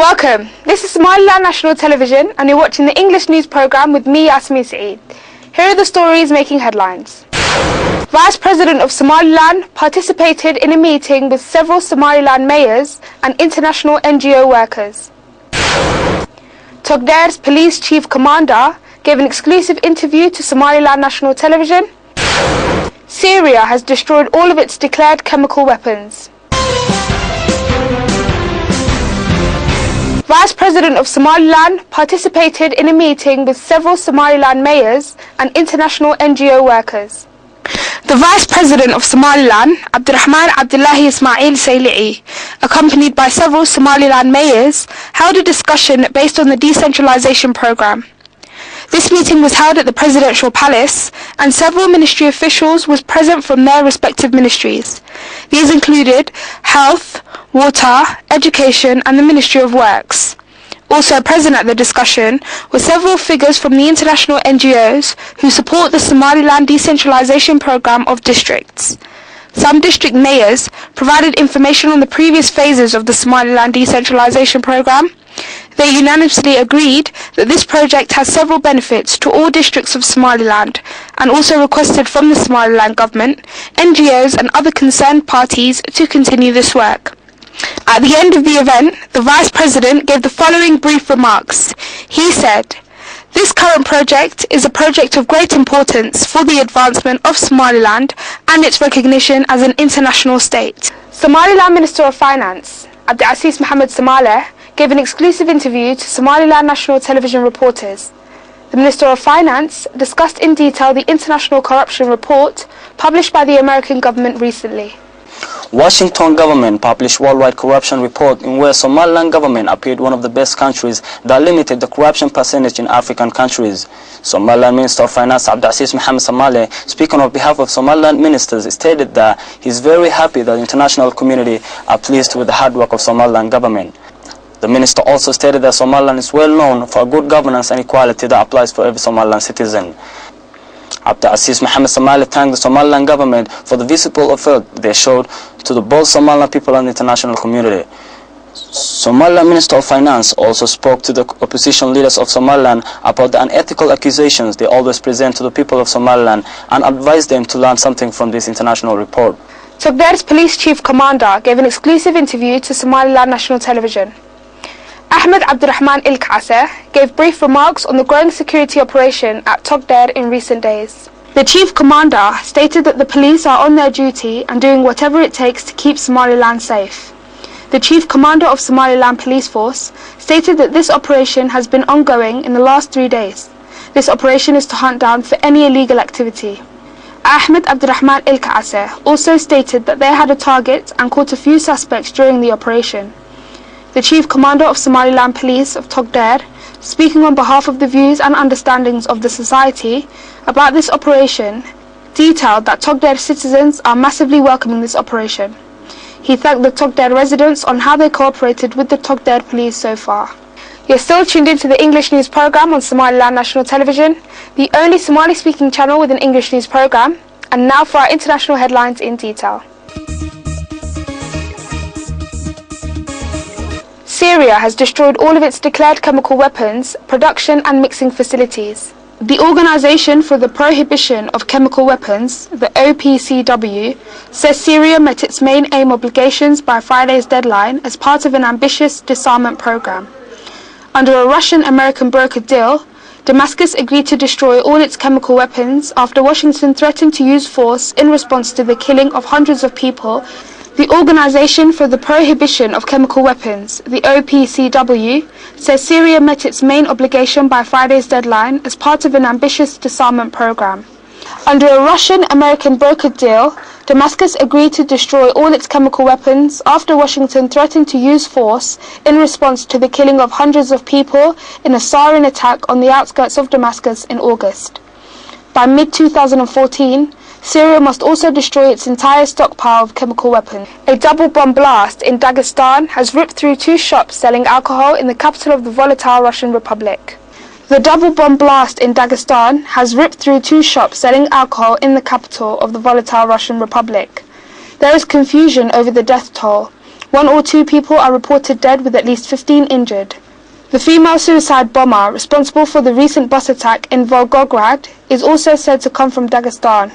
Welcome. This is Somaliland National Television and you're watching the English news programme with me, Yasmin Saeed. Here are the stories making headlines. Vice President of Somaliland participated in a meeting with several Somaliland mayors and international NGO workers. Togdheir's police chief commander gave an exclusive interview to Somaliland National Television. Syria has destroyed all of its declared chemical weapons. Vice President of Somaliland participated in a meeting with several Somaliland mayors and international NGO workers. The Vice President of Somaliland, Abdirahman Abdullahi Ismail Sayli'i, accompanied by several Somaliland mayors, held a discussion based on the decentralization program. This meeting was held at the Presidential Palace, and several ministry officials were present from their respective ministries. These included Health, Water, Education and the Ministry of Works. Also present at the discussion were several figures from the international NGOs who support the Somaliland decentralization program of districts. Some district mayors provided information on the previous phases of the Somaliland decentralization program. They unanimously agreed that this project has several benefits to all districts of Somaliland and also requested from the Somaliland government, NGOs and other concerned parties to continue this work. At the end of the event, the Vice President gave the following brief remarks. He said, "This current project is a project of great importance for the advancement of Somaliland and its recognition as an international state." Somaliland Minister of Finance, Abdiaziz Mohamed Samaleh, gave an exclusive interview to Somaliland National Television reporters. The Minister of Finance discussed in detail the international corruption report published by the American government recently. Washington government published worldwide corruption report in where Somaliland government appeared one of the best countries that limited the corruption percentage in African countries. Somaliland Minister of Finance Abdiaziz Mohamed Samaleh, speaking on behalf of Somaliland ministers, stated that he is very happy that the international community are pleased with the hard work of Somaliland government. The minister also stated that Somaliland is well known for good governance and equality that applies for every Somaliland citizen. Abdiaziz Mohamed Samaleh thanked the Somaliland government for the visible effort they showed to the both Somaliland people and the international community. Somaliland Minister of Finance also spoke to the opposition leaders of Somaliland about the unethical accusations they always present to the people of Somaliland and advised them to learn something from this international report. Togdheir's police chief commander gave an exclusive interview to Somaliland National Television. Ahmed Abdirahman Ilkase gave brief remarks on the growing security operation at Togdheir in recent days. The chief commander stated that the police are on their duty and doing whatever it takes to keep Somaliland safe. The chief commander of Somaliland Police Force stated that this operation has been ongoing in the last 3 days. This operation is to hunt down for any illegal activity. Ahmed Abdirahman Ilkase also stated that they had a target and caught a few suspects during the operation. The Chief Commander of Somaliland Police of Togdheir, speaking on behalf of the views and understandings of the society about this operation, detailed that Togdheir citizens are massively welcoming this operation. He thanked the Togdheir residents on how they cooperated with the Togdheir police so far. You're still tuned into the English news programme on Somaliland National Television, the only Somali-speaking channel with an English news programme. And now for our international headlines in detail. Syria has destroyed all of its declared chemical weapons, production and mixing facilities. The Organization for the Prohibition of Chemical Weapons, the OPCW, says Syria met its main aim obligations by Friday's deadline as part of an ambitious disarmament program. Under a Russian-American brokered deal, Damascus agreed to destroy all its chemical weapons after Washington threatened to use force in response to the killing of hundreds of people. The Organization for the Prohibition of Chemical Weapons, the OPCW, says Syria met its main obligation by Friday's deadline as part of an ambitious disarmament program. Under a Russian-American brokered deal, Damascus agreed to destroy all its chemical weapons after Washington threatened to use force in response to the killing of hundreds of people in a sarin attack on the outskirts of Damascus in August. By mid-2014, Syria must also destroy its entire stockpile of chemical weapons. A double bomb blast in Dagestan has ripped through 2 shops selling alcohol in the capital of the volatile Russian Republic. The double bomb blast in Dagestan has ripped through 2 shops selling alcohol in the capital of the volatile Russian Republic. There is confusion over the death toll. 1 or 2 people are reported dead with at least 15 injured. The female suicide bomber responsible for the recent bus attack in Volgograd is also said to come from Dagestan.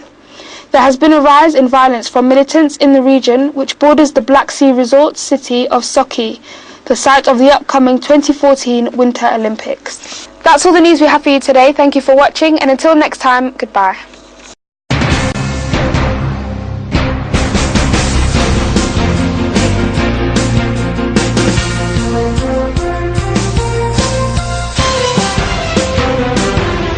There has been a rise in violence from militants in the region which borders the Black Sea resort city of Sochi, the site of the upcoming 2014 Winter Olympics. That's all the news we have for you today. Thank you for watching, and until next time, goodbye.